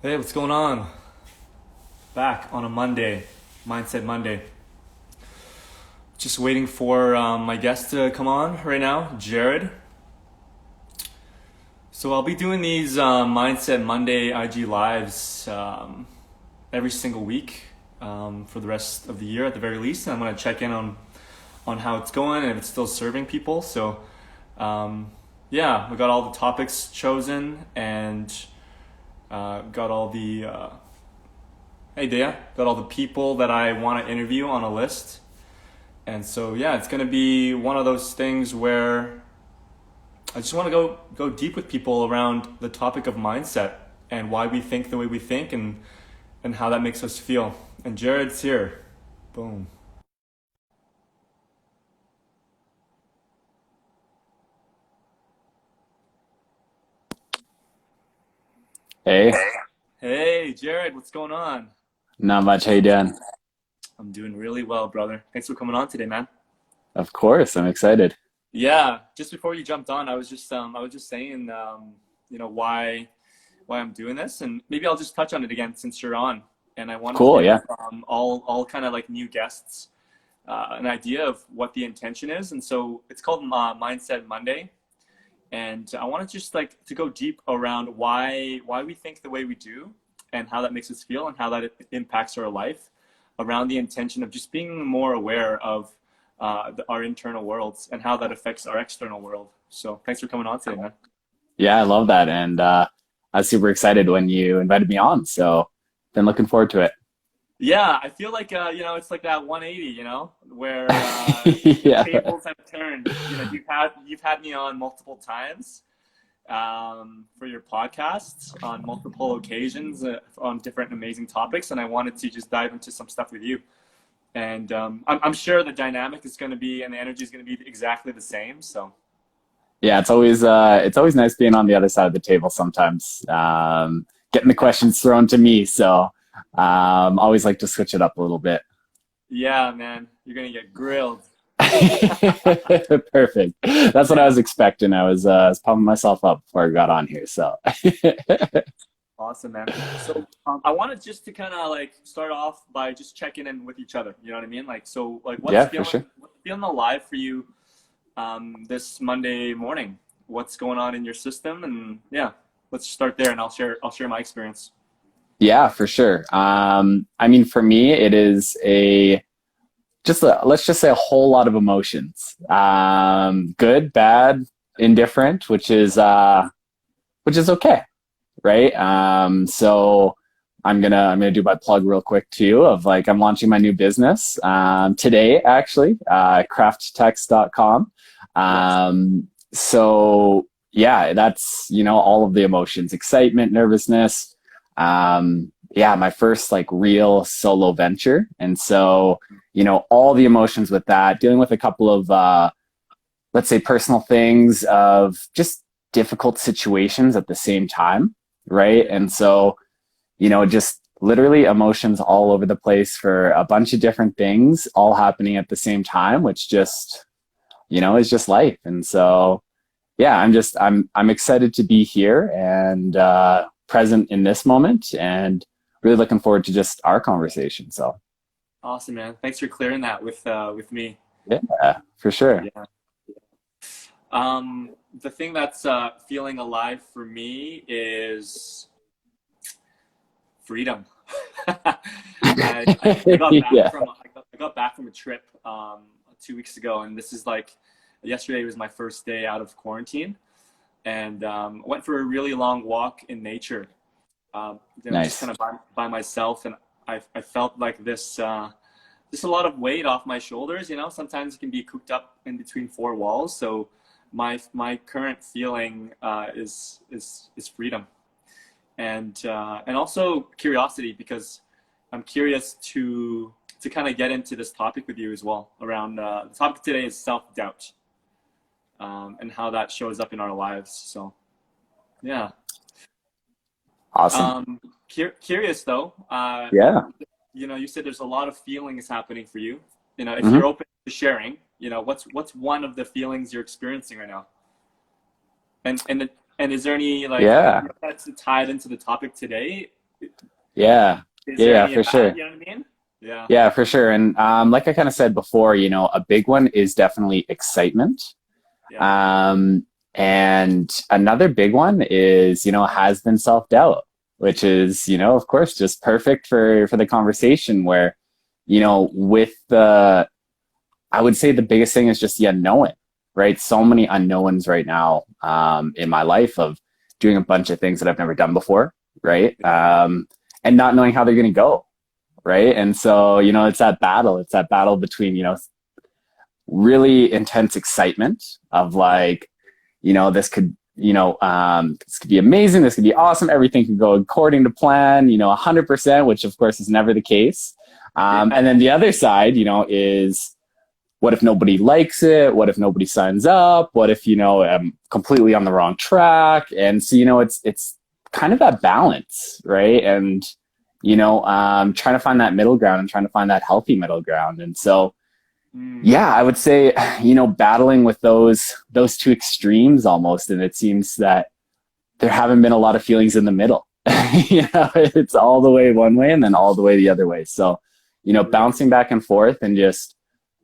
Hey, what's going on? Back on a Monday, Mindset Monday. Just waiting for my guest to come on right now, Jared. So I'll be doing these Mindset Monday IG lives every single week for the rest of the year at the very least. And I'm going to check in on how it's going and if it's still serving people. So yeah, we got all the topics chosen and got all the hey Dea, got all the people that I want to interview on a list. And so yeah, it's gonna be one of those things where I just want to go deep with people around the topic of mindset and why we think the way we think and how that makes us feel. And Jared's here. Boom. Hey, Hey Jared, what's going on? not much. How you doing? I'm doing really well, brother. Thanks for coming on today, man. Of course, I'm excited. Yeah, just before you jumped on, I was just saying why I'm doing this, and maybe I'll just touch on it again since you're on. And I want to Cool, give yeah. all kind of like new guests an idea of what the intention is, and so it's called Mindset Monday. And I want to just like to go deep around why we think the way we do, and how that makes us feel, and how that impacts our life, around the intention of just being more aware of our internal worlds and how that affects our external world. So thanks for coming on today, man. Yeah, I love that. And I was super excited when you invited me on. So been looking forward to Yeah, I feel like it's like that 180, where the it. Yeah. tables have turned. You've had me on multiple times for your podcasts on multiple occasions on different amazing topics, and I wanted to just dive into some stuff with you. And I'm sure the dynamic is going to be and the energy is going to be exactly the same. So Yeah, it's always nice being on the other side of the table sometimes. Getting the questions thrown to me. So always like to switch it up a little bit. yeah, man, you're going to get grilled. Perfect. That's what I was expecting. I was pumping myself up before I got on here. So Awesome, man. So I wanted just to kind of like start off by just checking in with each other. You know what I mean? Like, so like yeah, for sure. what's feeling alive for you this Monday morning? What's going on in your system? And yeah, let's start there, and I'll share my experience. Yeah, for sure. I mean, for me, it is let's just say a whole lot of emotions. Good, bad, indifferent, which is okay, right? So I'm gonna do my plug real quick too of like I'm launching my new business today actually, crafttext.com. Yes. So yeah, that's all of the emotions, excitement, nervousness. Yeah, my first like real solo venture. And so, all the emotions with that, dealing with a couple of let's say personal things of just difficult situations at the same time, right? And so, just literally emotions all over the place for a bunch of different things all happening at the same time, which just, is just life. And so, yeah, I'm excited to be here and present in this moment and really looking forward to just our conversation. So, Awesome, man. Thanks for clearing that with me. yeah, for sure. Yeah. The thing that's feeling alive for me is freedom. I got back Yeah, from I got back from a trip 2 weeks ago, and this is like yesterday was my first day out of quarantine, and went for a really long walk in nature. Just nice. kind of by myself, and I felt like this just a lot of weight off my shoulders. Sometimes it can be cooped up in between four walls. So my current feeling is freedom and also curiosity, because I'm curious to kind of get into this topic with you as well. Around the topic today is self-doubt, and how that shows up in our lives. So yeah. Awesome. Um, Curious though. Yeah. You said there's a lot of feelings happening for you. If hmm you're open to sharing, what's one of the feelings you're experiencing right now? And is there any like Yeah. that's tied into the topic today? Yeah. Is Yeah, there yeah, any for of that? sure. You know what I mean? Yeah. Yeah, for sure. And like I kind of said before, a big one is definitely excitement. Yeah. Um, and another big one is, has been self-doubt, which is, of course, just perfect for the conversation where, with I would say the biggest thing is just the unknown, right? So many unknowns right now in my life of doing a bunch of things that I've never done before, right? And not knowing how they're going to go, right? And so, it's that battle. It's that battle between, really intense excitement of like, this could be amazing. This could be awesome. Everything could go according to plan, 100%, which of course is never the case. Yeah. And then the other side, is what if nobody likes it? What if nobody signs up? What if, I'm completely on the wrong track? And so, it's kind of that balance, right? And, trying to find that middle ground and trying to find that healthy middle ground. And so, Mm. yeah, I would say, battling with those two extremes almost. And it seems that there haven't been a lot of feelings in the middle. It's all the way one way and then all the way the other way. So, True. bouncing back and forth and just,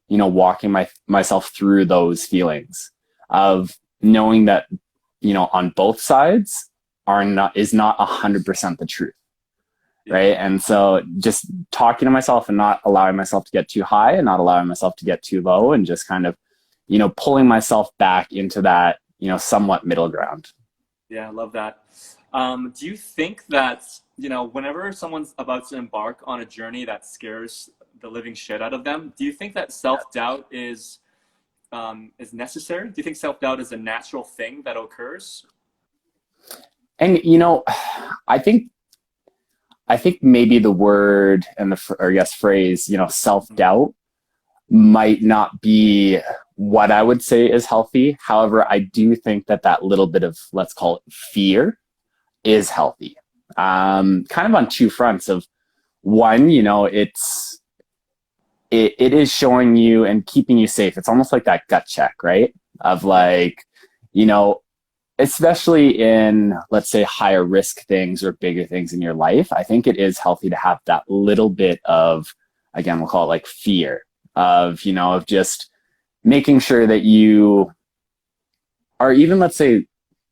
walking myself through those feelings of knowing that, on both sides is not 100% the truth. Yeah. Right. And so just talking to myself and not allowing myself to get too high and not allowing myself to get too low and just kind of, pulling myself back into that, somewhat middle ground. Yeah, I love that. Do you think that, whenever someone's about to embark on a journey that scares the living shit out of them, do you think that self-doubt is necessary? Do you think self-doubt is a natural thing that occurs? And, I think, I think maybe the word and or yes, phrase, self-doubt might not be what I would say is healthy. However, I do think that that little bit of, let's call it fear, is healthy. Kind of on two fronts of one, it is showing you and keeping you safe. It's almost like that gut check, right? Of like, you know, especially in, let's say, higher risk things or bigger things in your life, I think it is healthy to have that little bit of, again, we'll call it like fear of, of just making sure that you are even, let's say,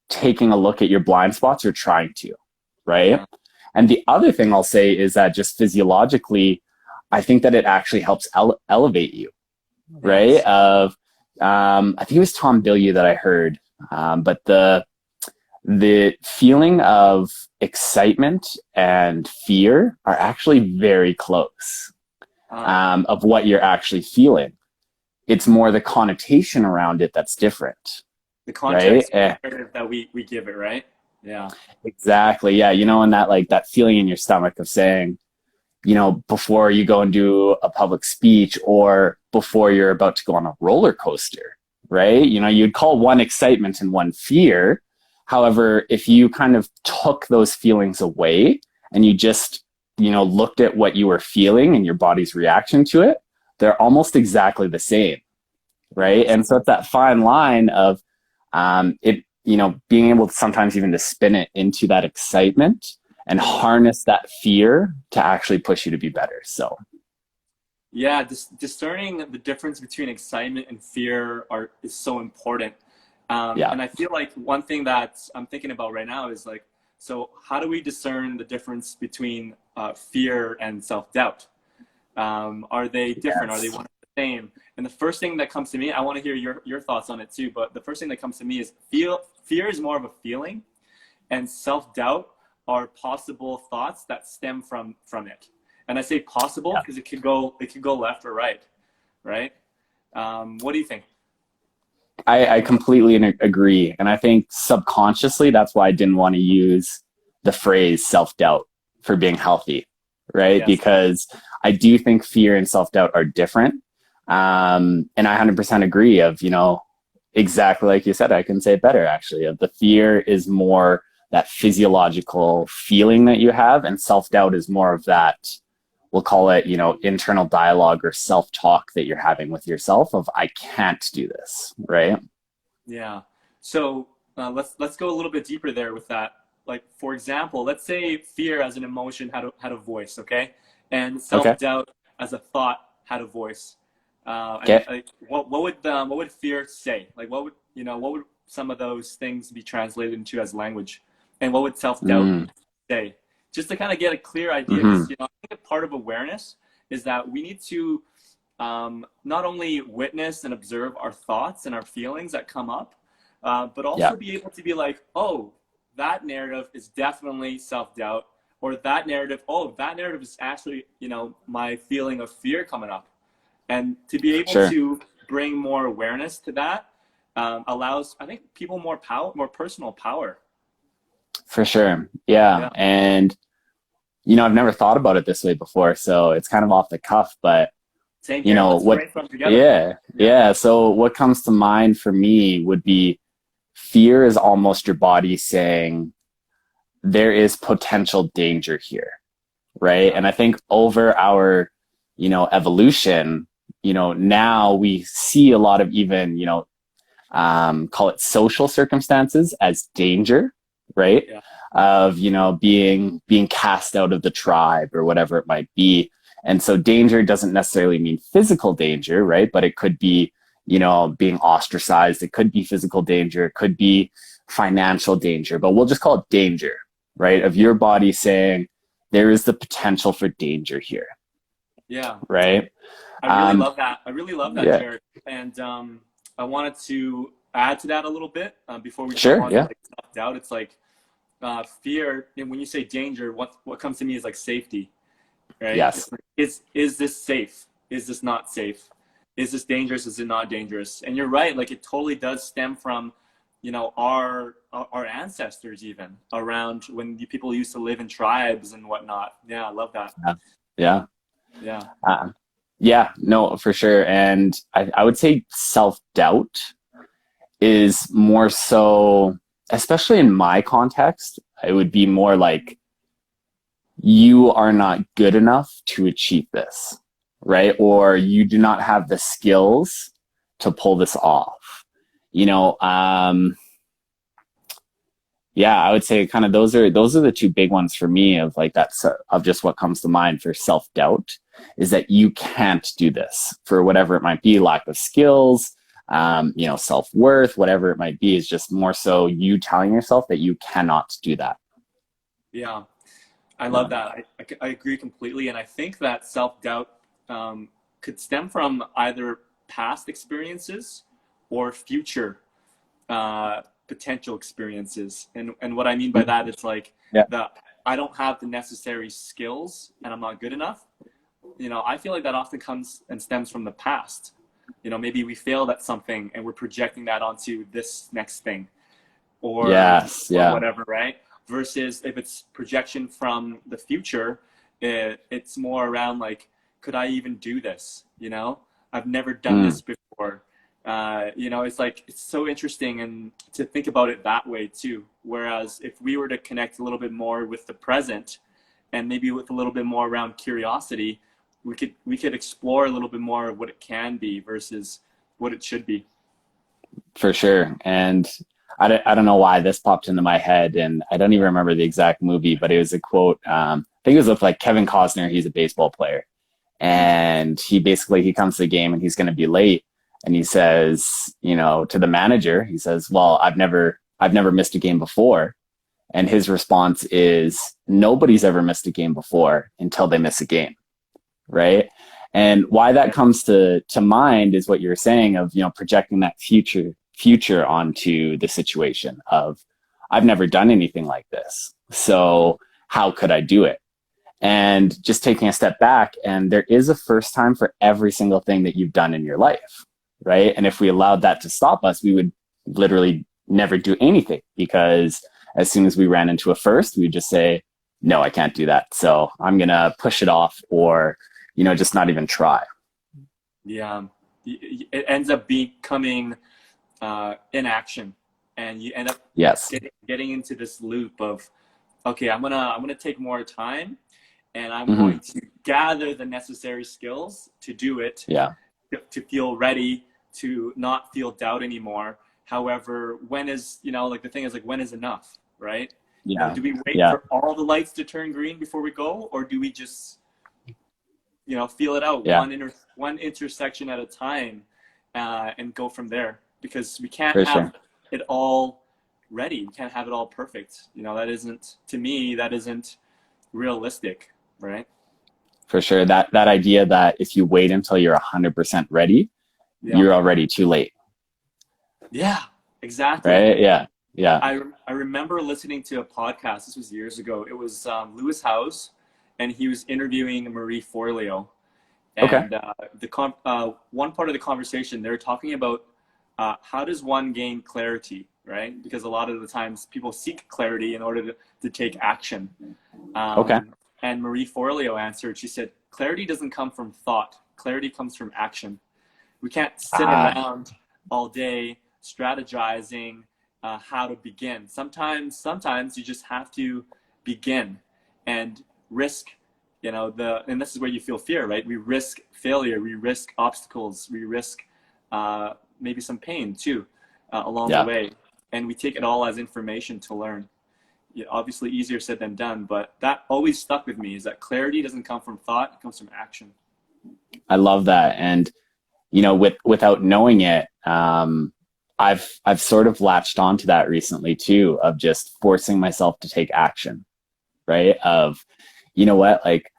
taking a look at your blind spots or trying to, right? Yeah. And the other thing I'll say is that just physiologically, I think that it actually helps elevate you, right? Yes. Of, I think it was Tom Bilyeu that I heard, but the feeling of excitement and fear are actually very close, Uh, of what you're actually feeling. It's more the connotation around it that's different, the right? context that we give it, right? Yeah. Exactly. Yeah. And that like that feeling in your stomach of saying, before you go and do a public speech or before you're about to go on a roller coaster, right? You'd call one excitement and one fear. However, if you kind of took those feelings away and you just, looked at what you were feeling and your body's reaction to it, they're almost exactly the same, right? Yes. And so it's that fine line of it, being able to sometimes even to spin it into that excitement and harness that fear to actually push you to be better. So, Yeah, discerning the difference between excitement and fear is so important. yeah, And I feel like one thing that I'm thinking about right now is like, so how do we discern the difference between fear and self-doubt? Are they different? Are they yes, one and the same? And the first thing that comes to me, I want to hear your thoughts on it too, but the first thing that comes to me is fear is more of a feeling, and self-doubt are possible thoughts that stem from it. And I say possible yeah. because it could go left or right, right? What do you think? I completely agree. And I think subconsciously, that's why I didn't want to use the phrase self doubt for being healthy, right? Yes. Because I do think fear and self doubt are different. And I 100% agree of, exactly like you said, I can say it better actually. Of the fear is more that physiological feeling that you have, and self doubt is more of that, we'll call it, internal dialogue or self talk that you're having with yourself of, I can't do this, right? Yeah. So let's go a little bit deeper there with that. like for example, let's say fear as an emotion had a voice, okay, and Okay. self-doubt as a thought had a voice. Okay. What would fear say? Like what would some of those things be translated into as language, and what would self-doubt Mm, say? Just to kind of get a clear idea, mm-hmm. because I think a part of awareness is that we need to not only witness and observe our thoughts and our feelings that come up, but Yeah. also be able to be like, oh, that narrative is definitely self-doubt, or that narrative, oh, that narrative is actually, my feeling of fear coming up. And to be able Sure. to bring more awareness to that allows, I think, people more power, more personal power. For sure. Yeah. Yeah. And, I've never thought about it this way before. So it's kind of off the cuff, but, Same here. Let's what, brainstorm together. yeah. Yeah. Yeah. So what comes to mind for me would be fear is almost your body saying there is potential danger here. Right. Yeah. And I think over our, evolution, now we see a lot of even, call it social circumstances as danger, right? Yeah. Of being cast out of the tribe or whatever it might be. And so danger doesn't necessarily mean physical danger, right? But it could be being ostracized. It could be physical danger. It could be financial danger. But we'll just call it danger, right? Of your body saying there is the potential for danger here, Yeah. right? I really love that. I really love that, Yeah. Jared. And I wanted to add to that a little bit before we jump Sure. on to Yeah. like self-doubt. It's like fear, and when you say danger, what comes to me is like safety, right? Yes. It's like, is this safe? Is this not safe? Is this dangerous? Is it not dangerous? And you're right. Like it totally does stem from, our ancestors even around when people used to live in tribes and whatnot. Yeah, I love that. Yeah. Yeah. Yeah, no, for sure. And I would say self-doubt is more so, especially in my context, it would be more like you are not good enough to achieve this, right? Or you do not have the skills to pull this off. Yeah, I would say kind of those are the two big ones for me of like that's of just what comes to mind for self-doubt is that you can't do this for whatever it might be, lack of skills, self-worth, whatever it might be, is just more so you telling yourself that you cannot do that. Yeah. I love that. I agree completely. And I think that self-doubt could stem from either past experiences or future potential experiences. And what I mean by that is like Yeah. that I don't have the necessary skills and I'm not good enough. I feel like that often comes and stems from the past. Maybe we failed at something and we're projecting that onto this next thing or, Yes. or Yeah. whatever, right? Versus if it's projection from the future, it's more around like, could I even do this? I've never done this before. It's like, it's so interesting and to think about it that way too. Whereas if we were to connect a little bit more with the present and maybe with a little bit more around curiosity, we could explore a little bit more of what it can be versus what it should be. For sure. And I don't know why this popped into my head, and I don't even remember the exact movie, but it was a quote. I think it was with like Kevin Costner. He's a baseball player, and he comes to the game and he's going to be late, and he says, to the manager, he says, "Well, I've never missed a game before," and his response is, "Nobody's ever missed a game before until they miss a game," right? And why that comes to mind is what you're saying of projecting that future onto the situation of I've never done anything like this, so how could I do it? And just taking a step back, and there is a first time for every single thing that you've done in your life, right? And if we allowed that to stop us, we would literally never do anything, because as soon as we ran into a first, we would just say, no, I can't do that, so I'm gonna push it off, or just not even try. Yeah, it ends up becoming inaction, and you end up Yes. getting into this loop of, okay, I'm gonna take more time, and I'm Mm-hmm. going to gather the necessary skills to do it. Yeah. To feel ready, to not feel doubt anymore. However, when is like the thing is like when is enough, right? Yeah. Do we wait Yeah. for all the lights to turn green before we go, or do we just, feel it out Yeah. one intersection at a time, and go from there? Because we can't For have sure. it all ready. We can't have it all perfect. That isn't, to me, that isn't realistic, right? For sure. That idea that if you wait until you're 100% ready, Yeah. you're already too late. Yeah, exactly. Right? Yeah. Yeah. I remember listening to a podcast. This was years ago. It was Lewis Howes, and he was interviewing Marie Forleo. Okay. And one part of the conversation, they were talking about how does one gain clarity, right? Because a lot of the times people seek clarity in order to take action. Okay. And Marie Forleo answered, she said, clarity doesn't come from thought. Clarity comes from action. We can't sit around all day strategizing how to begin. Sometimes you just have to begin and risk, and this is where you feel fear, right? We risk failure, we risk obstacles, we risk maybe some pain too along the way. And we take it all as information to learn. Obviously easier said than done, but that always stuck with me, is that clarity doesn't come from thought, it comes from action. I love that. And, without knowing it, I've sort of latched onto that recently too, of just forcing myself to take action, right? Of, what, like,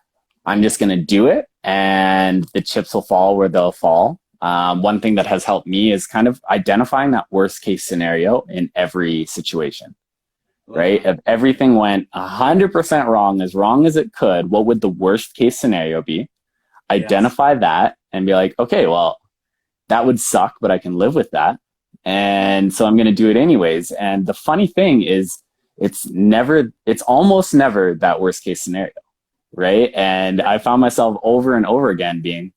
I'm just going to do it and the chips will fall where they'll fall. One thing that has helped me is kind of identifying that worst case scenario in every situation, right? If everything went 100% wrong as it could, what would the worst case scenario be? Identify that and be like, okay, well, that would suck, but I can live with that. And so I'm going to do it anyways. And the funny thing is, it's almost never that worst case scenario, right? And I found myself over and over again being,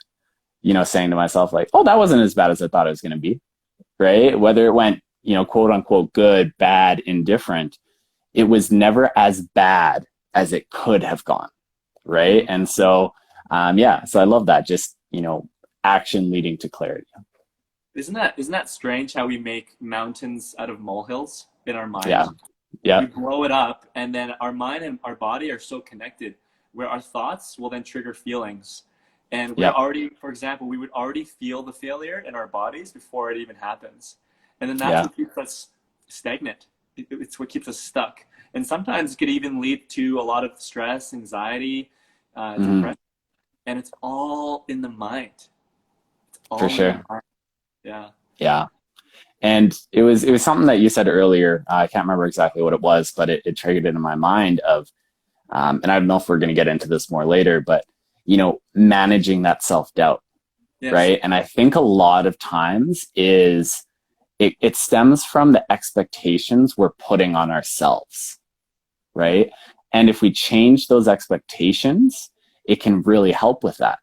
saying to myself like, oh, that wasn't as bad as I thought it was going to be, right? Whether it went, quote unquote, good, bad, indifferent, it was never as bad as it could have gone, right? And so, so I love that, just, action leading to clarity. Isn't that strange how we make mountains out of molehills in our mind? Yeah. We blow it up, and then our mind and our body are so connected, where our thoughts will then trigger feelings. And we're already, for example, we would already feel the failure in our bodies before it even happens. And then that's what keeps us stagnant. It's what keeps us stuck. And sometimes it could even lead to a lot of stress, anxiety, depression. And it's all in the mind. It's all for sure. Yeah. Yeah. And it was something that you said earlier. I can't remember exactly what it was, but it triggered it in my mind of, and I don't know if we're going to get into this more later, but, managing that self-doubt, right? And I think a lot of times it stems from the expectations we're putting on ourselves, right? And if we change those expectations, it can really help with that,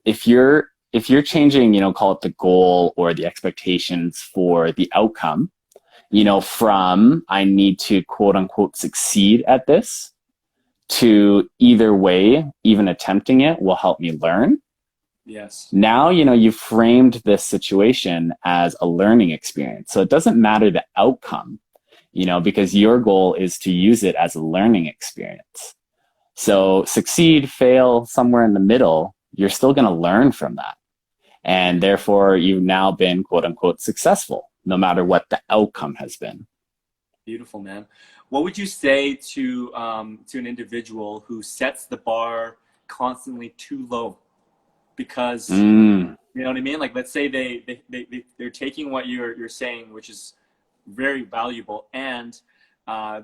if you're changing, call it the goal or the expectations for the outcome, from I need to quote unquote succeed at this, to either way, even attempting it will help me learn. Yes. Now, you've framed this situation as a learning experience. So it doesn't matter the outcome, because your goal is to use it as a learning experience. So succeed, fail, somewhere in the middle, you're still going to learn from that. And therefore, you've now been, quote unquote, successful, no matter what the outcome has been. Beautiful, man. What would you say to an individual who sets the bar constantly too low? Because, you know what I mean? Like, let's say they're taking what you're saying, which is very valuable, and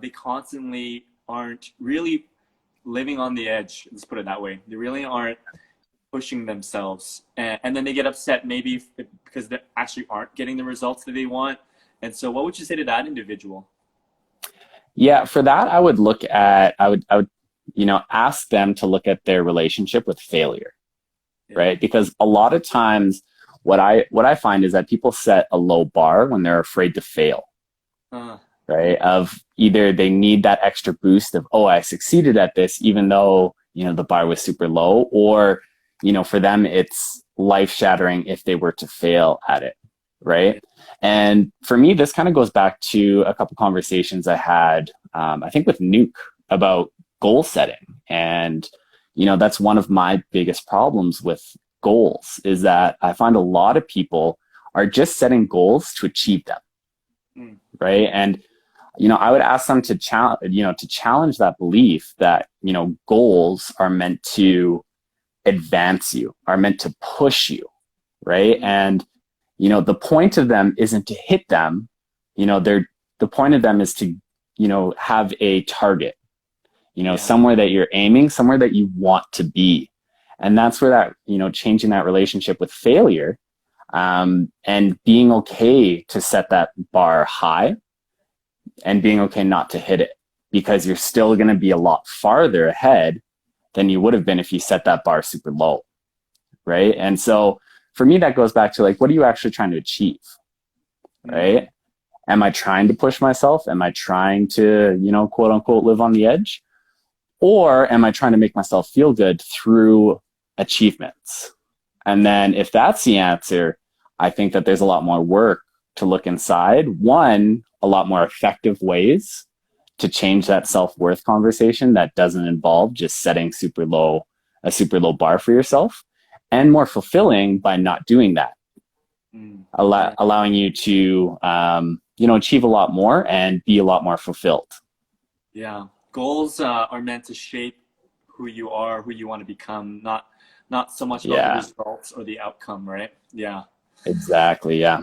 they constantly aren't really living on the edge. Let's put it that way. They really aren't pushing themselves, and then they get upset maybe because they actually aren't getting the results that they want. And so what would you say to that individual? Yeah, for that, I would ask them to look at their relationship with failure, right? Because a lot of times what I find is that people set a low bar when they're afraid to fail, right? Of either they need that extra boost of, oh, I succeeded at this, even though, the bar was super low, or, for them, it's life shattering if they were to fail at it, right? And for me, this kind of goes back to a couple conversations I had, I think with Nuke about goal setting. And, that's one of my biggest problems with goals is that I find a lot of people are just setting goals to achieve them, Mm. right? And, I would ask them to challenge that belief that, goals are meant to advance you, are meant to push you, right? Mm. And the point of them isn't to hit them. They're the point of them is to, have a target, Yeah. somewhere that you're aiming, somewhere that you want to be. And that's where that, changing that relationship with failure, and being okay to set that bar high and being okay not to hit it, because you're still going to be a lot farther ahead than you would have been if you set that bar super low. Right. And so for me, that goes back to like, what are you actually trying to achieve? Right. Mm. Am I trying to push myself? Am I trying to, quote unquote, live on the edge? Or am I trying to make myself feel good through achievements? And then if that's the answer, I think that there's a lot more work to look inside. One, a lot more effective ways to change that self-worth conversation that doesn't involve just setting a super low bar for yourself, and more fulfilling by not doing that, Mm. Yeah. allowing you to, achieve a lot more and be a lot more fulfilled. Yeah. Goals are meant to shape who you are, who you want to become, not so much about the Yeah, results or the outcome, right? Yeah. exactly. Yeah.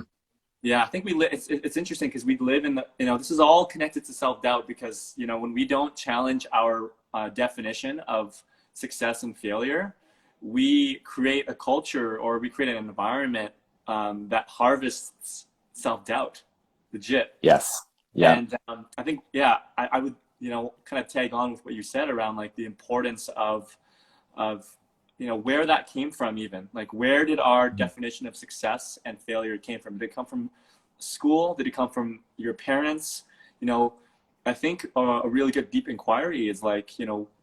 Yeah, I think it's interesting because we live in the, this is all connected to self-doubt because, when we don't challenge our definition of success and failure, we create a culture or we create an environment that harvests self-doubt, legit. Yes. Yeah. And I think, yeah, I would, kind of tag on with what you said around like the importance of where that came from. Even like, where did our definition of success and failure came from? Did it come from school? Did it come from your parents? I think a really good deep inquiry is like,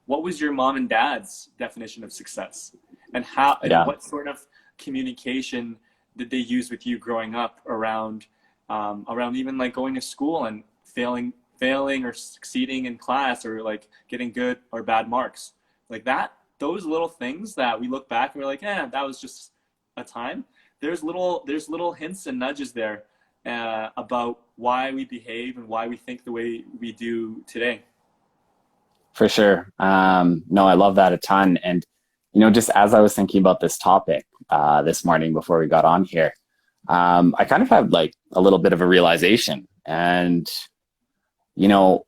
what was your mom and dad's definition of success, and how and Yeah. what sort of communication did they use with you growing up around around even like going to school and failing or succeeding in class, or like getting good or bad marks, like that. Those little things that we look back and we're like, that was just a time. There's little hints and nudges there about why we behave and why we think the way we do today. For sure. No, I love that a ton. And, just as I was thinking about this topic this morning before we got on here, I kind of had like a little bit of a realization. And,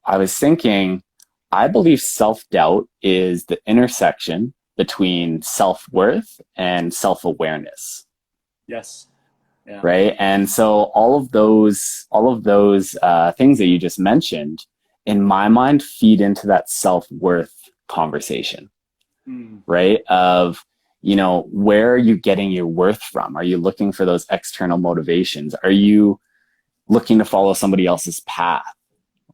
I was thinking, I believe self-doubt is the intersection between self-worth and self-awareness. Yes. Yeah. Right. And so all of those things that you just mentioned, in my mind, feed into that self-worth conversation, Mm. right? Of, where are you getting your worth from? Are you looking for those external motivations? Are you looking to follow somebody else's path,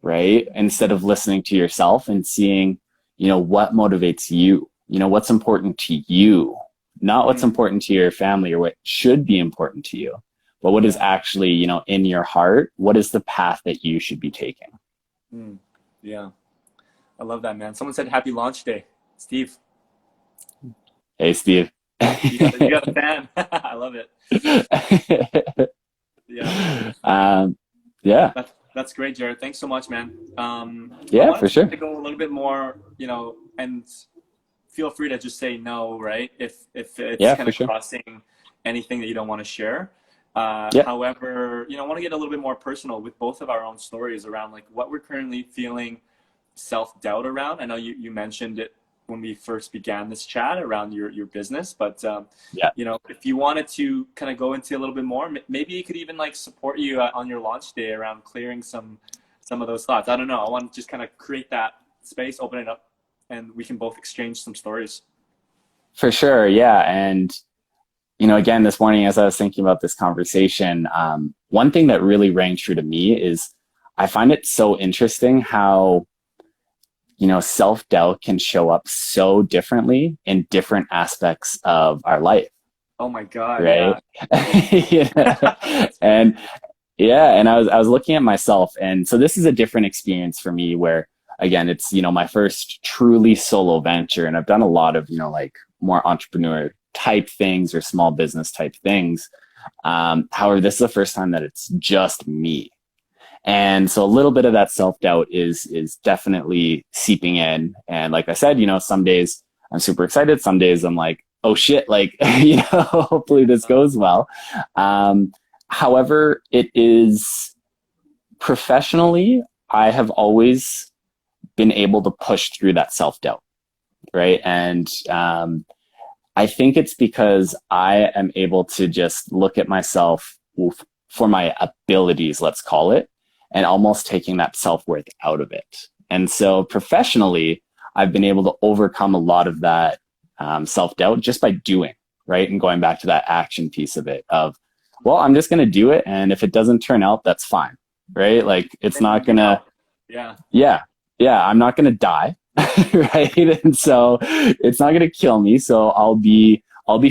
right? Instead of listening to yourself and seeing, what motivates you, what's important to you, not what's Mm. important to your family or what should be important to you, but what is Yeah. actually, in your heart, what is the path that you should be taking? Mm. Yeah. I love that, man. Someone said happy launch day. Steve, Hey, Steve. you got a fan. I love it. Yeah. um, yeah, That's great, Jared. Thanks so much, man. I yeah, for wanted sure. to go a little bit more, and feel free to just say no, right? If it's Yeah, kind for of sure. crossing anything that you don't want to share. Yeah, However, I want to get a little bit more personal with both of our own stories around like what we're currently feeling self-doubt around. I know you mentioned it when we first began this chat around your business, but yeah. if you wanted to kind of go into a little bit more, maybe it could even like support you on your launch day around clearing some of those thoughts. I don't know. I want to just kind of create that space, open it up, and we can both exchange some stories. For sure. Yeah. And, again, this morning, as I was thinking about this conversation, one thing that really rang true to me is I find it so interesting how, self-doubt can show up so differently in different aspects of our life. Oh my God, right? yeah. Yeah. That's And crazy. yeah, and I was looking at myself, and so this is a different experience for me where again, it's my first truly solo venture, and I've done a lot of like more entrepreneur type things or small business type things. However, this is the first time that it's just me. And so a little bit of that self-doubt is definitely seeping in. And like I said, some days I'm super excited, some days I'm like, oh shit, like hopefully this Uh, goes well. Um, However, it is professionally, I have always been able to push through that self-doubt, right? And I think it's because I am able to just look at myself for my abilities, let's call it, and almost taking that self worth out of it. And so professionally, I've been able to overcome a lot of that self doubt just by doing, right? And going back to that action piece of it of, well, I'm just going to do it. And if it doesn't turn out, that's fine, right? Like it's then you not going get to, help. Yeah. yeah, yeah, I'm not going to die. Right. And so it's not going to kill me. So I'll be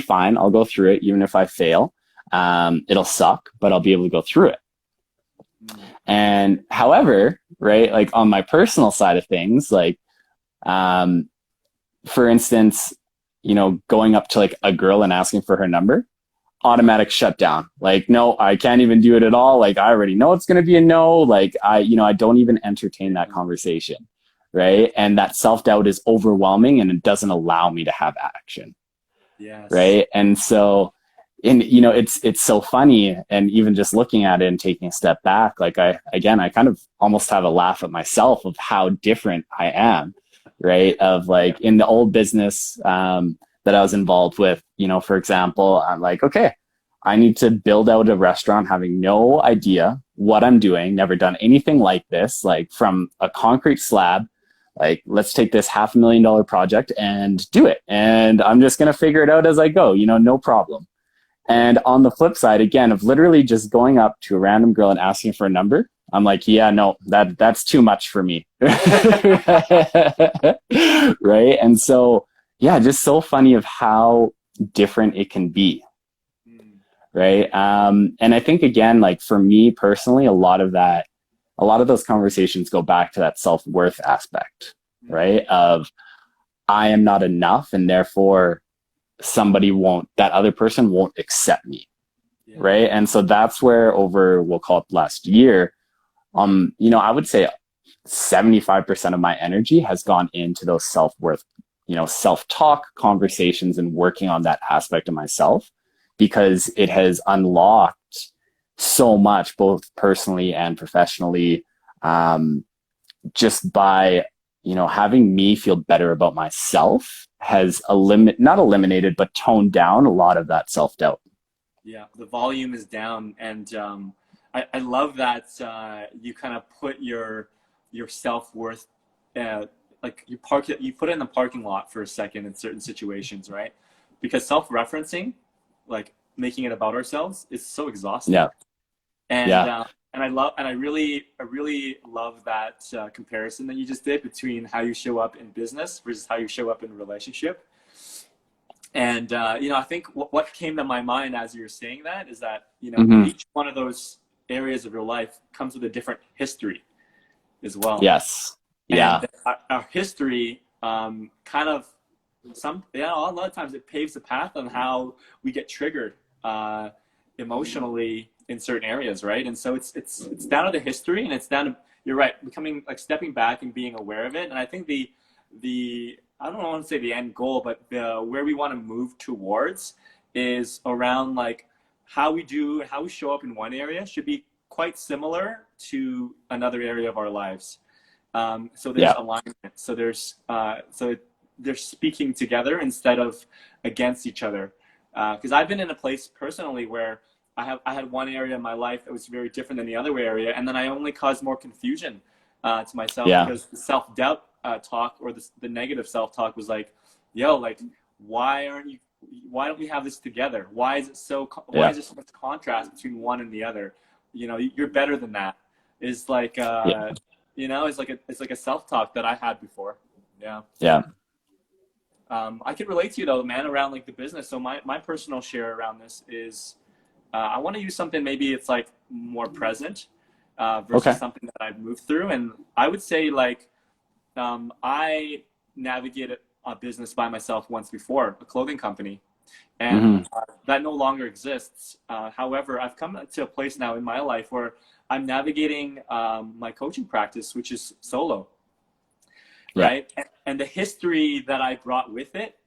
fine. I'll go through it. Even if I fail, it'll suck, but I'll be able to go through it. Mm. And however, right, like on my personal side of things, like, um, for instance, going up to like a girl and asking for her number, automatic shutdown. Like, no, I can't even do it at all. Like, I already know it's going to be a no. Like, I don't even entertain that Yeah. conversation. Yeah. Right. And that self doubt is overwhelming and it doesn't allow me to have action. Yes. Right. And so, and it's so funny. And even just looking at it and taking a step back, like I kind of almost have a laugh at myself of how different I am. Right. Of Yeah. like in the old business, that I was involved with, for example, I'm like, okay, I need to build out a restaurant having no idea what I'm doing, never done anything like this, like from a concrete slab. Like, let's take this $500,000 project and do it. And I'm just going to figure it out as I go, no problem. Yeah. And on the flip side, again, of literally just going up to a random girl and asking for a number, I'm like, yeah, no, that's too much for me. Right. And so, yeah, just so funny of how different it can be. Mm. Right. And I think, again, like for me personally, a lot of those conversations go back to that self worth aspect, Mm. right? Of I am not enough, and therefore that other person won't accept me, Yeah. right? And so that's where over, we'll call it last year, I would say 75% of my energy has gone into those self worth, self talk conversations and working on that aspect of myself because it has unlocked so much, both personally and professionally, um, just by having me feel better about myself has not eliminated but toned down a lot of that self-doubt. Yeah. The volume is down, and I love that you kind of put your self worth, uh, like you put it in the parking lot for a second in certain situations, right? Because self referencing, like making it about ourselves, is so exhausting. Yeah, and yeah, uh, and I really love that comparison that you just did between how you show up in business versus how you show up in a relationship. And I think what came to my mind as you were saying that is that hmm, each one of those areas of your life comes with a different history as well. yes, yeah, And our history kind of a lot of times it paves the path on how we get triggered uh, emotionally in certain areas, right? And so it's down to the history, and it's down to, you're right, becoming like stepping back and being aware of it. And I think the I don't want to say the end goal, but the where we want to move towards is around like how we show up in one area should be quite similar to another area of our lives. So there's yeah, alignment. So they're speaking together instead of against each other. Because I've been in a place personally where I had one area in my life that was very different than the other area, and then I only caused more confusion to myself yeah, because the self doubt talk or the negative self talk was like, "Yo, like, why aren't you? Why don't we have this together? Why is it so? Why yeah, is there so much contrast between one and the other? You're better than that." Is like yeah, it's like a self talk that I had before. Yeah. yeah. I could relate to you though, man, around like the business. So my personal share around this is I want to use something maybe it's like more present versus Okay. something that I've moved through. And I would say like I navigated a business by myself once before, a clothing company, and Hmm. that no longer exists. However, I've come to a place now in my life where I'm navigating my coaching practice, which is solo, Yeah. right? And the history that I brought with it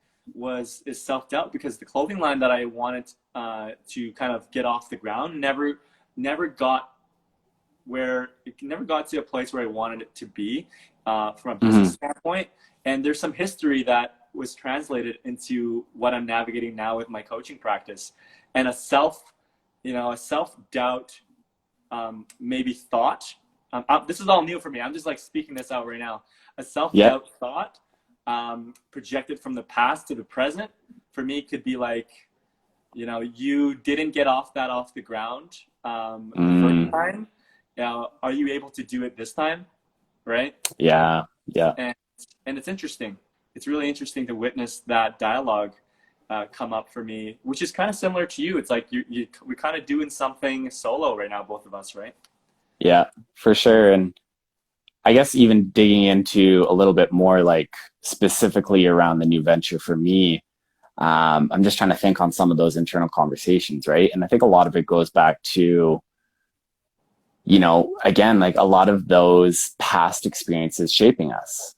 is self-doubt, because the clothing line that I wanted to kind of get off the ground never got never got to a place where I wanted it to be from a Hmm. business standpoint. And there's some history that was translated into what I'm navigating now with my coaching practice, and a self-doubt, maybe thought. This is all new for me. I'm just like speaking this out right now. A Yeah. self-doubt thought projected from the past to the present for me could be like, you didn't get off the ground the first Mm. time. Are you able to do it this time? Right? Yeah. Yeah. And and it's interesting. It's really interesting to witness that dialogue come up for me, which is kind of similar to you. It's like we're kind of doing something solo right now, both of us, right? Yeah, for sure. And I guess even digging into a little bit more like specifically around the new venture for me, I'm just trying to think on some of those internal conversations, right? And I think a lot of it goes back to, again, like a lot of those past experiences shaping us.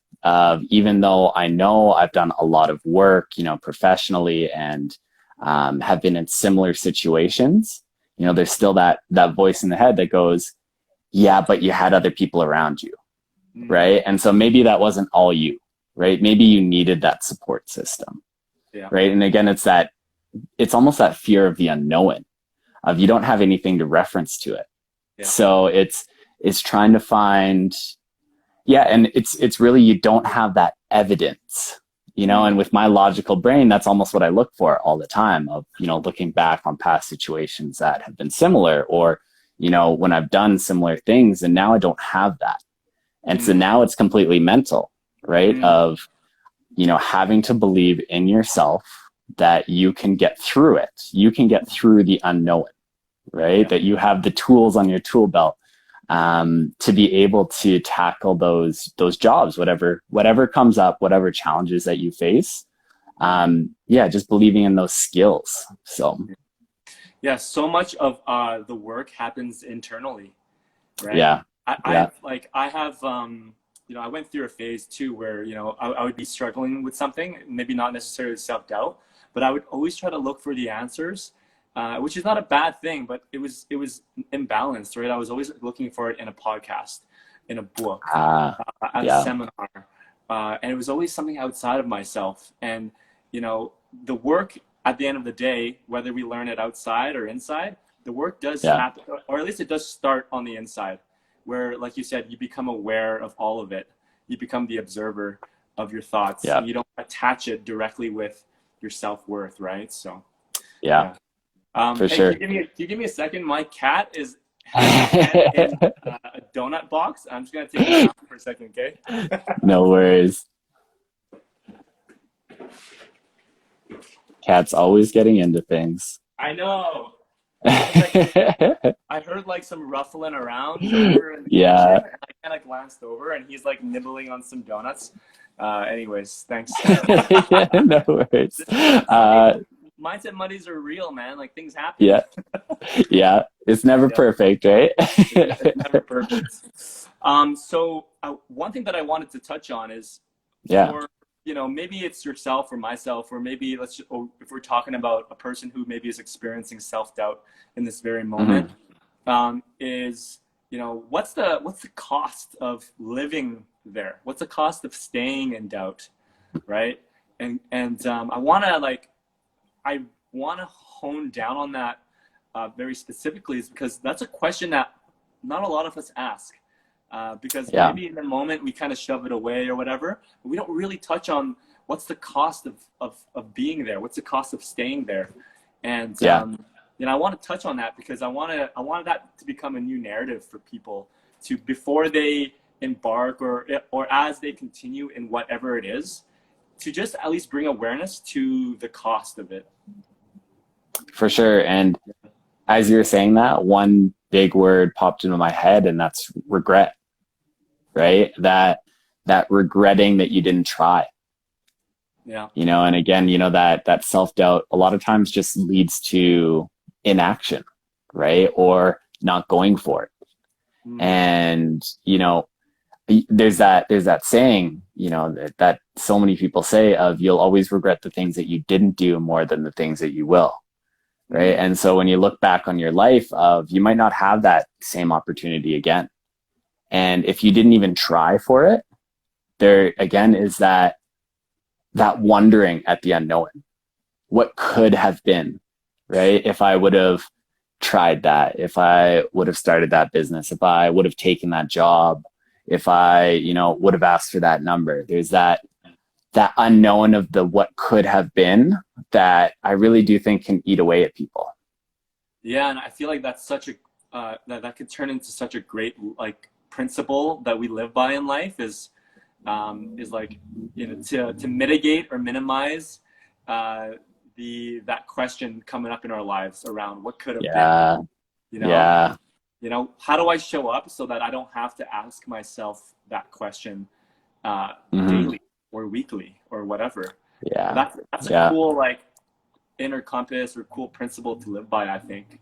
Even though I know I've done a lot of work, professionally and have been in similar situations, there's still that voice in the head that goes, yeah, but you had other people around you, Mm, right? And so maybe that wasn't all you, right? Maybe you needed that support system, yeah, right? And again, it's almost that fear of the unknown, of you don't have anything to reference to it. yeah. So it's trying to find, yeah, and it's really, you don't have that evidence, and Mm, with my logical brain, that's almost what I look for all the time, of, looking back on past situations that have been similar, or, when I've done similar things and now I don't have that. And so mm, now it's completely mental, right? mm, Of, having to believe in yourself that you can get through it. You can get through the unknown, right? yeah. That you have the tools on your tool belt to be able to tackle those jobs, whatever comes up, whatever challenges that you face. Yeah, just believing in those skills. So Yeah, so much of the work happens internally, right? yeah, yeah, I have I went through a phase too where I would be struggling with something, maybe not necessarily self-doubt, but I would always try to look for the answers, which is not a bad thing, but it was imbalanced, right? I was always looking for it in a podcast, in a book, at a yeah, seminar, and it was always something outside of myself. And the work at the end of the day, whether we learn it outside or inside, the work does yeah, happen, or at least it does start on the inside, where, like you said, you become aware of all of it. You become the observer of your thoughts, yeah, and you don't attach it directly with your self-worth, right? So, yeah, yeah. for Hey, sure. can you give me a second? My cat has his hand in a donut box. I'm just gonna take it out for a second, okay? No worries. Cat's always getting into things. I know. I heard like some ruffling around over in the kitchen, Yeah. and I kind of glanced over, and he's like nibbling on some donuts. Anyways, thanks. Yeah, no worries. This is what I'm talking. Mindset Mondays are real, man. Like things happen. Yeah, yeah. It's never Yeah, perfect, right? it's never perfect. So one thing that I wanted to touch on is Yeah. for maybe it's yourself or myself, or maybe or if we're talking about a person who maybe is experiencing self-doubt in this very moment, Hmm. is what's the cost of living there? What's the cost of staying in doubt, right? And I want to hone down on that very specifically, is because that's a question that not a lot of us ask. Because Yeah. maybe in the moment we kind of shove it away or whatever, but we don't really touch on what's the cost of being there, what's the cost of staying there. And Yeah. I want to touch on that because I wanted that to become a new narrative for people, before they embark, or as they continue in whatever it is. to just at least bring awareness to the cost of it. For sure. And as you're saying that, one big word popped into my head, and that's regret, right? That regretting that you didn't try. Yeah. And again, that self-doubt a lot of times just leads to inaction, right? Or not going for it. And, there's that saying, that so many people say of, you'll always regret the things that you didn't do more than the things that you will. Right. And so when you look back on your life you might not have that same opportunity again. And if you didn't even try for it, there again is that wondering at the unknown. What could have been, right? If I would have tried that, if I would have started that business, if I would have taken that job, if I, would have asked for that number. There's that unknown of the what could have been that I really do think can eat away at people. Yeah, and I feel like that's such a that could turn into such a great principle that we live by in life is like, to mitigate or minimize that question coming up in our lives around what could have been. Yeah. How do I show up so that I don't have to ask myself that question daily or weekly or whatever. Yeah. That's a cool inner compass or cool principle to live by, I think.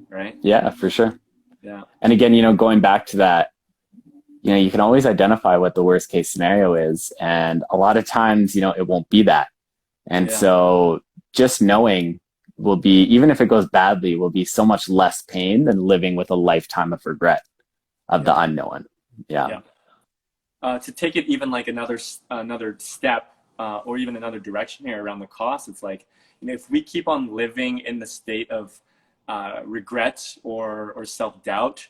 Right? Yeah, for sure. Yeah. And again, going back to that, you can always identify what the worst case scenario is. And a lot of times, it won't be that. And so just knowing will be, even if it goes badly, will be so much less pain than living with a lifetime of regret of the unknown. Yeah. To take it even another step or even another direction here around the cost, it's like, if we keep on living in the state of regret or self-doubt,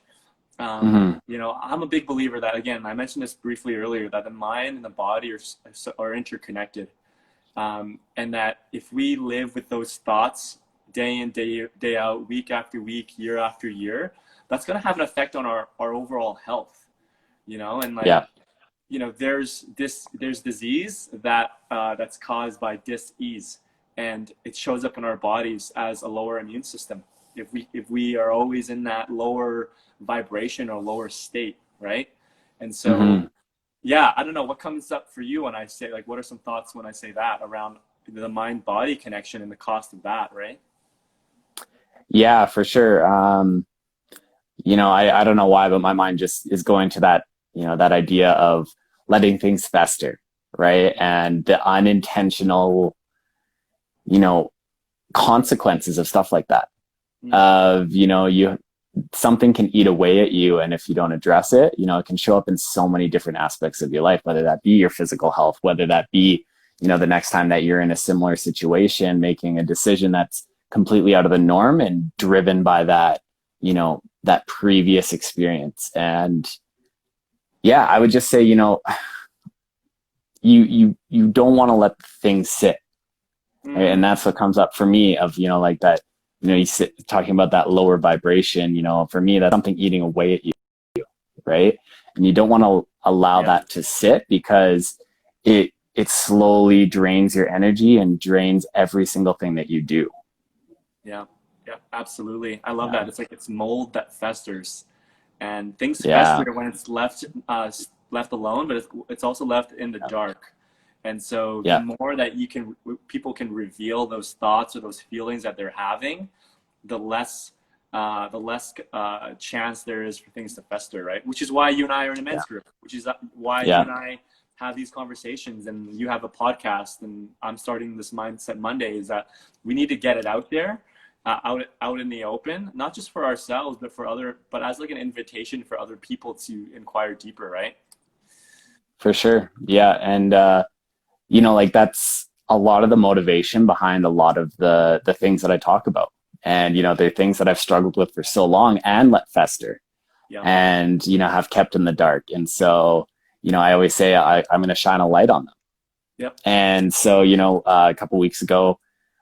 I'm a big believer that, again, I mentioned this briefly earlier, that the mind and the body are interconnected. And that if we live with those thoughts day in, day out, week after week, year after year, that's going to have an effect on our overall health, there's disease that's caused by dis-ease, and it shows up in our bodies as a lower immune system. If we are always in that lower vibration or lower state, right? And so, I don't know what comes up for you when I say, what are some thoughts when I say that around the mind-body connection and the cost of that, right? Yeah, for sure. I don't know why, but my mind just is going to that, that idea of letting things fester, right? And the unintentional, consequences of stuff like that. Of, something can eat away at you, and if you don't address it, it can show up in so many different aspects of your life, whether that be your physical health, whether that be, the next time that you're in a similar situation, making a decision that's completely out of the norm and driven by that, that previous experience. And I would just say, you don't want to let things sit. Right? And that's what comes up for me of, that, talking about that lower vibration, for me, that's something eating away at you, right? And you don't want to allow that to sit, because it slowly drains your energy and drains every single thing that you do. Yeah, absolutely. I love that. It's like it's mold that festers, and things fester when it's left alone, but it's also left in the dark. And so the more that people can reveal those thoughts or those feelings that they're having, the less chance there is for things to fester, right? Which is why you and I are in a men's group, which is why you and I have these conversations, and you have a podcast, and I'm starting this Mindset Monday, is that we need to get it out there, out in the open, not just for ourselves, but as an invitation for other people to inquire deeper, right? For sure. Yeah. And, that's a lot of the motivation behind a lot of the things that I talk about. And, they're things that I've struggled with for so long and let fester and, have kept in the dark. And so, I always say I'm going to shine a light on them. Yep. And so, a couple weeks ago,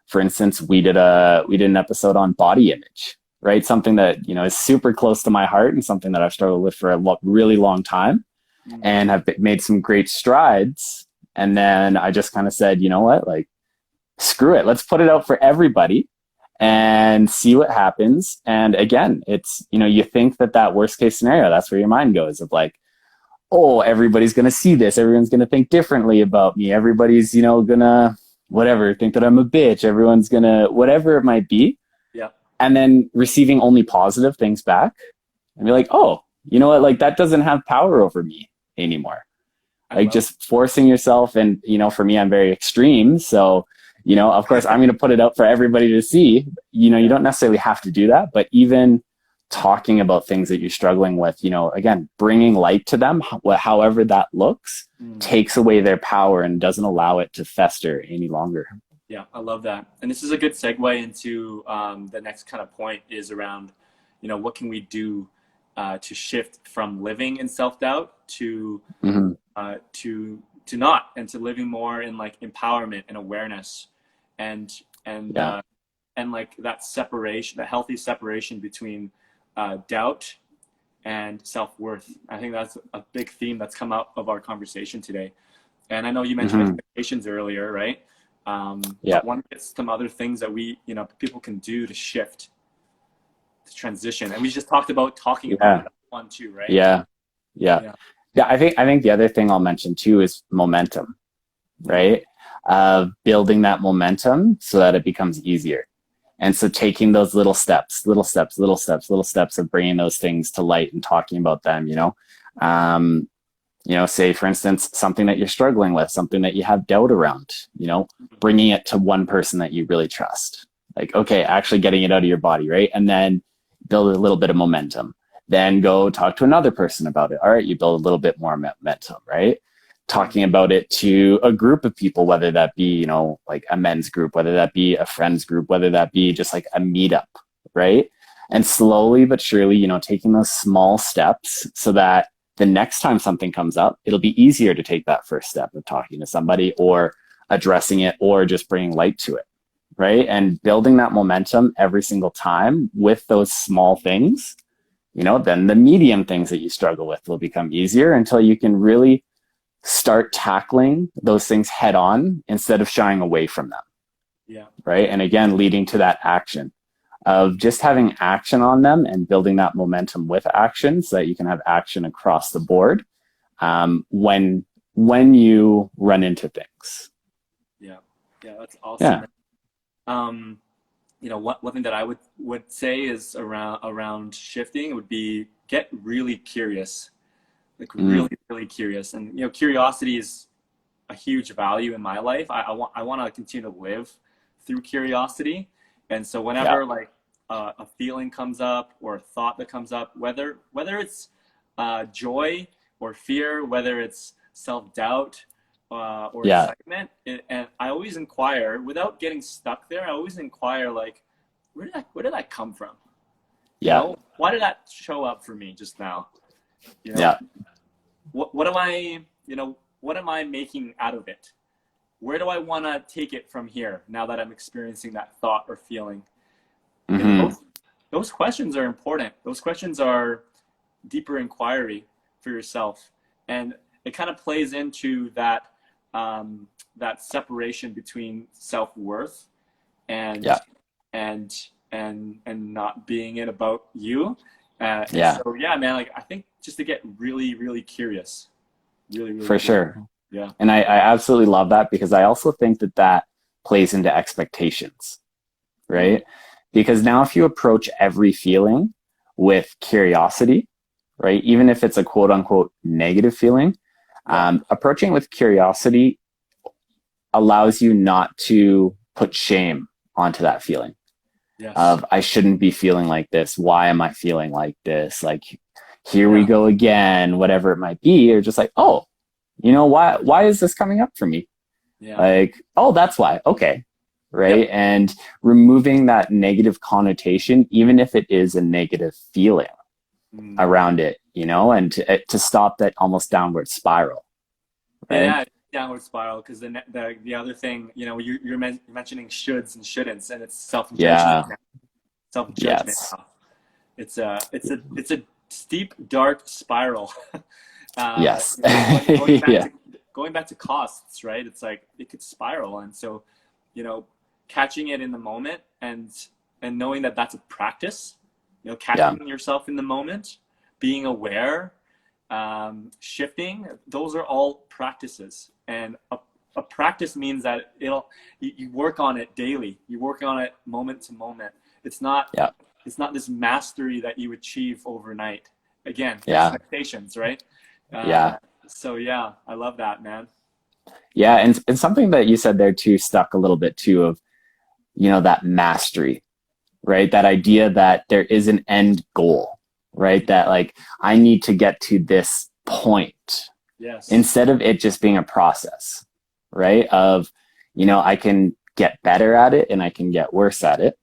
for instance, we did an episode on body image, right? Something that, is super close to my heart and something that I've struggled with for a really long time and have made some great strides And then I just kind of said, you know what, like, screw it. Let's put it out for everybody and see what happens. And again, it's, you think that worst case scenario, that's where your mind goes of like, oh, everybody's going to see this. Everyone's going to think differently about me. Everybody's, going to whatever, think that I'm a bitch. Everyone's going to, whatever it might be. Yeah. And then receiving only positive things back and be like, oh, you know what? Like that doesn't have power over me anymore. Like just forcing yourself. And, for me, I'm very extreme. So, of course, I'm going to put it out for everybody to see. You don't necessarily have to do that, but even talking about things that you're struggling with, again, bringing light to them, however that looks, takes away their power and doesn't allow it to fester any longer. Yeah, I love that. And this is a good segue into the next kind of point is around, what can we do to shift from living in self-doubt to not, and to living more in like empowerment and awareness and like that separation, the healthy separation between doubt and self-worth. I think that's a big theme that's come out of our conversation today. And I know you mentioned expectations earlier, right? But one of some other things that we, people can do to shift, to transition. And we just talked about talking about that one too, right? Yeah. I think the other thing I'll mention too is momentum, right? Building that momentum so that it becomes easier. And so taking those little steps of bringing those things to light and talking about them, say for instance, something that you're struggling with, something that you have doubt around, bringing it to one person that you really trust, like, okay, actually getting it out of your body. Right. And then build a little bit of momentum, then go talk to another person about it. All right. You build a little bit more momentum, right? Talking about it to a group of people, whether that be, like a men's group, whether that be a friends group, whether that be just like a meetup, right? And slowly but surely, taking those small steps so that the next time something comes up, it'll be easier to take that first step of talking to somebody or addressing it or just bringing light to it, right? And building that momentum every single time with those small things, then the medium things that you struggle with will become easier until you can really start tackling those things head on instead of shying away from them. Yeah. Right. And again, leading to that action of just having action on them and building that momentum with action so that you can have action across the board when you run into things. Yeah. That's awesome. One thing that I would say is around shifting would be get really curious. Like really, really curious. And, curiosity is a huge value in my life. I want to continue to live through curiosity. And so whenever like a feeling comes up or a thought that comes up, whether it's joy or fear, whether it's self-doubt or excitement, and I always inquire without getting stuck there. I always inquire like, where did that come from? Why did that show up for me just now? What am I making out of it? Where do I want to take it from here now that I'm experiencing that thought or feeling? Those questions are important. Those questions are deeper inquiry for yourself. And it kind of plays into that that separation between self-worth and not being it about you. So man, like I think just to get really, really curious, really for sure. Yeah. And I absolutely love that because I also think that plays into expectations, right? Because now if you approach every feeling with curiosity, right, even if it's a quote unquote negative feeling, approaching with curiosity allows you not to put shame onto that feeling. Yes. Of I shouldn't be feeling like this. Why am I feeling like this? Like, here we go again, whatever it might be. Or just like, oh, why is this coming up for me? Yeah. Like, oh, that's why. Okay. Right. Yep. And removing that negative connotation, even if it is a negative feeling around it, and to stop that almost downward spiral. Right? Yeah. Downward spiral, because the other thing, you're mentioning shoulds and shouldn'ts, and it's self-judgment. Self-judgment. Yes. It's a steep, dark spiral. Yes. Going back to going back to costs, right? It's like it could spiral. And so, catching it in the moment and knowing that that's a practice, catching yourself in the moment, being aware, shifting, those are all practices. And a practice means that you work on it daily. You work on it moment to moment. It's not this mastery that you achieve overnight. Again, expectations, right? So I love that, man. Yeah, and something that you said there too stuck a little bit too of, that mastery, right? That idea that there is an end goal, right? That like I need to get to this point. Yes. Instead of it just being a process, right? Of, I can get better at it and I can get worse at it,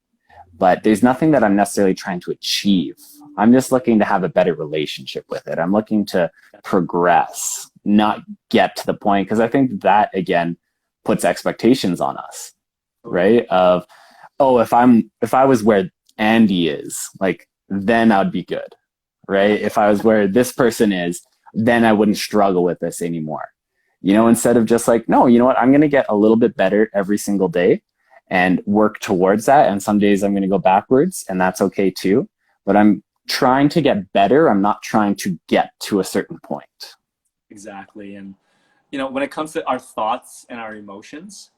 but there's nothing that I'm necessarily trying to achieve. I'm just looking to have a better relationship with it. I'm looking to progress, not get to the point, because I think that again puts expectations on us, right? Of, oh, if I was where Andy is, like, then I'd be good, right? If I was where this person is, then I wouldn't struggle with this anymore. Instead of just like, no, you know what? I'm going to get a little bit better every single day and work towards that. And some days I'm going to go backwards, and that's okay too. But I'm trying to get better. I'm not trying to get to a certain point. Exactly. And, when it comes to our thoughts and our emotions,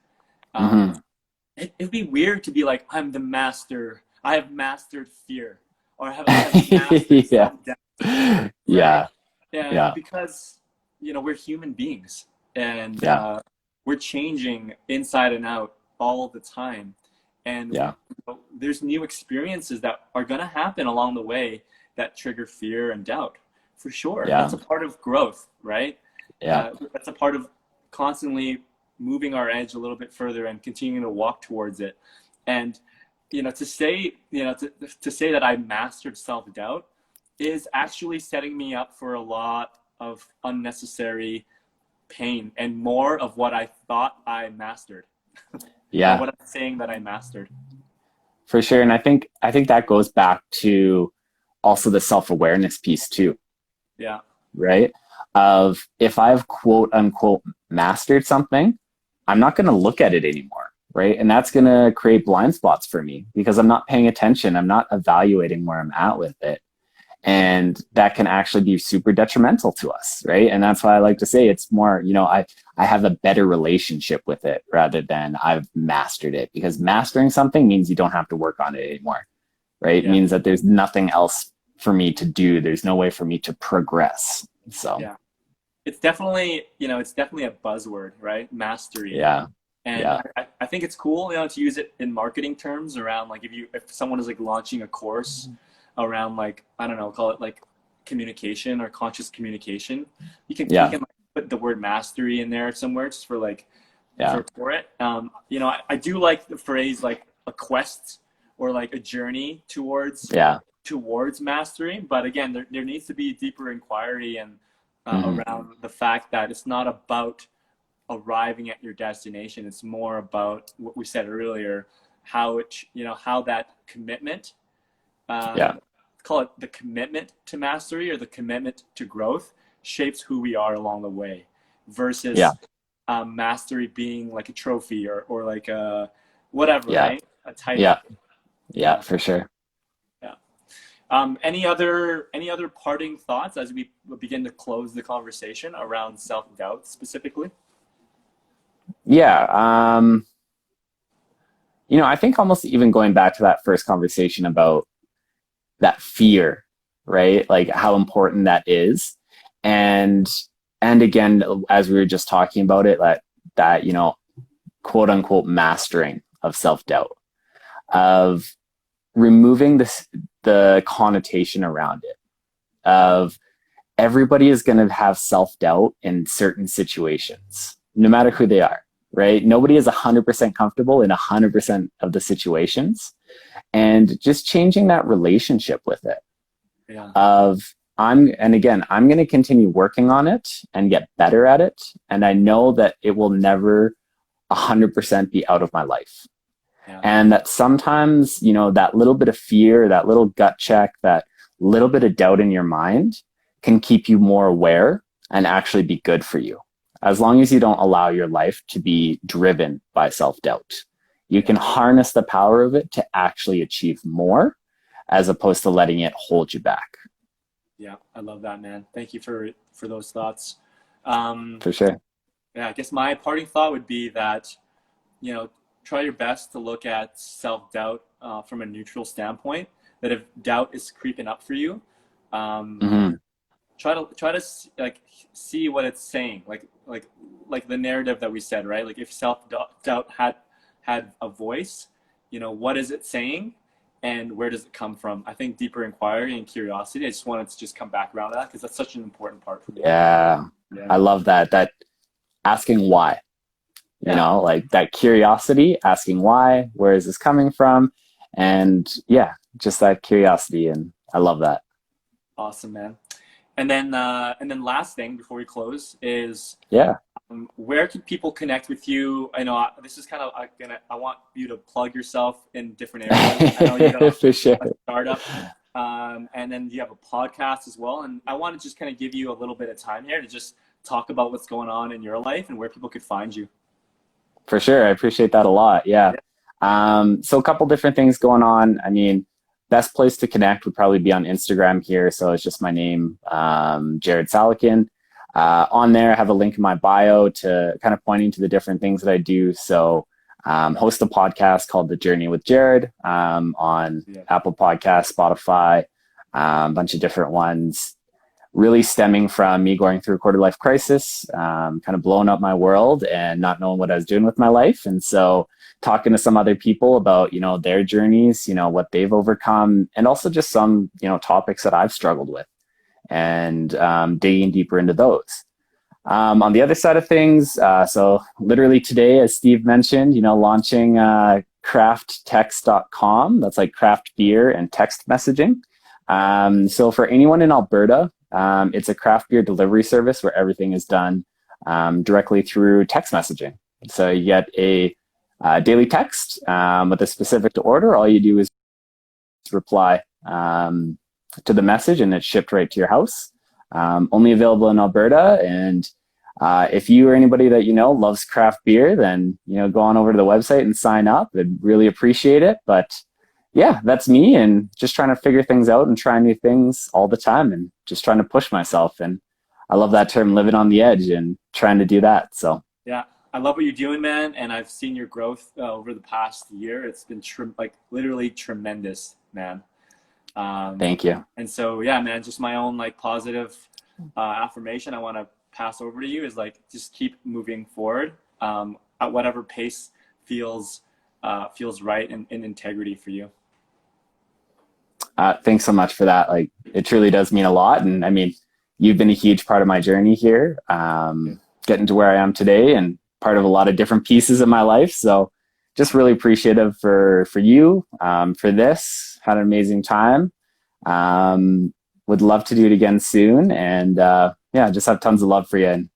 it'd be weird to be like, I'm the master. I have mastered fear, or I have mastered self-doubt. Right? Yeah. Because, we're human beings, and we're changing inside and out all the time. And there's new experiences that are going to happen along the way that trigger fear and doubt, for sure. That's a part of growth, right? That's a part of constantly moving our edge a little bit further and continuing to walk towards it. And, to say that I mastered self-doubt is actually setting me up for a lot of unnecessary pain and more of what I thought I mastered. What I'm saying that I mastered. For sure. And I think that goes back to also the self-awareness piece too. Yeah. Right? Of if I've quote unquote mastered something, I'm not going to look at it anymore. Right? And that's going to create blind spots for me because I'm not paying attention. I'm not evaluating where I'm at with it. And that can actually be super detrimental to us, right? And that's why I like to say it's more, I have a better relationship with it rather than I've mastered it, because mastering something means you don't have to work on it anymore, right? It means that there's nothing else for me to do. There's no way for me to progress. So it's definitely, it's definitely a buzzword, right? Mastery. Yeah. And I think it's cool, to use it in marketing terms around like if someone is like launching a course around like, I don't know, call it like communication or conscious communication. You can like, put the word mastery in there somewhere just for like, for it. I do like the phrase like a quest or like a journey towards mastery. But again, there needs to be deeper inquiry and around the fact that it's not about arriving at your destination. It's more about what we said earlier, how that commitment, call it the commitment to mastery or the commitment to growth, shapes who we are along the way, versus mastery being like a trophy or like a whatever, right? A title. Yeah, for sure. Any other parting thoughts as we begin to close the conversation around self-doubt specifically? I think almost even going back to that first conversation about that fear, right? Like how important that is. And again, as we were just talking about it, that quote unquote mastering of self-doubt, of removing the connotation around it, of everybody is going to have self-doubt in certain situations, no matter who they are, right? Nobody is 100% comfortable in 100% of the situations. And just changing that relationship with it I'm going to continue working on it and get better at it. And I know that it will never 100% be out of my life. And that sometimes, that little bit of fear, that little gut check, that little bit of doubt in your mind can keep you more aware and actually be good for you. as long as you don't allow your life to be driven by self-doubt. You can harness the power of it to actually achieve more as opposed to letting it hold you back. Yeah, I love that, man. Thank you for those thoughts. For sure. Yeah, I guess my parting thought would be that, try your best to look at self-doubt from a neutral standpoint. That if doubt is creeping up for you, Mm-hmm. try to like see what it's saying, like the narrative that we said, right? Like if self-doubt had a voice, what is it saying, and where does it come from? I think deeper inquiry and curiosity. I just wanted to just come back around to that because that's such an important part for me. Yeah. Yeah. I love that asking why, like that curiosity, asking why, where is this coming from? And yeah, just that curiosity. And I love that. Awesome, man. And then last thing before we close is, Yeah. where can people connect with you? I know this is kind of I want you to plug yourself in different areas. I know you got For sure. a startup, and then you have a podcast as well. And I want to just kind of give you a little bit of time here to just talk about what's going on in your life and where people could find you. For sure. I appreciate that a lot. Yeah. So a couple different things going on. I mean, best place to connect would probably be on Instagram here. So it's just my name, Jared Salakin. On there, I have a link in my bio to kind of pointing to the different things that I do. So host a podcast called The Journey with Jared on Apple Podcasts, Spotify, a bunch of different ones. Really stemming from me going through a quarter life crisis, kind of blowing up my world and not knowing what I was doing with my life. And so talking to some other people about, their journeys, what they've overcome, and also just some, topics that I've struggled with, and digging deeper into those. On the other side of things, so literally today, as Steve mentioned, launching crafttext.com. That's like craft beer and text messaging. So for anyone in Alberta, it's a craft beer delivery service where everything is done directly through text messaging. So you get a daily text with a specific to order. All you do is reply to the message, and it's shipped right to your house. Only available in Alberta. And if you or anybody that loves craft beer, then go on over to the website and sign up. I'd really appreciate it. But yeah, that's me, and just trying to figure things out and try new things all the time, and just trying to push myself. And I love that term, living on the edge, and trying to do that. So yeah, I love what you're doing, man. And I've seen your growth over the past year. It's been literally tremendous, man. Thank you. And so, yeah, man, just my own positive affirmation I want to pass over to you is just keep moving forward at whatever pace feels right and in integrity for you. Thanks so much for that. It truly does mean a lot. And I mean, you've been a huge part of my journey here, getting to where I am today, and part of a lot of different pieces of my life. So just really appreciative for you, for this. Had an amazing time. Would love to do it again soon. And yeah, just have tons of love for you, and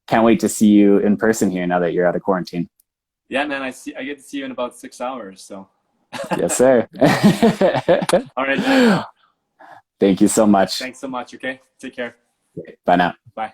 can't wait to see you in person here now that you're out of quarantine. Yeah, man, I get to see you in about 6 hours. So yes, sir. All right, man. Thank you so much. Thanks so much. Okay, take care. Bye now. Bye.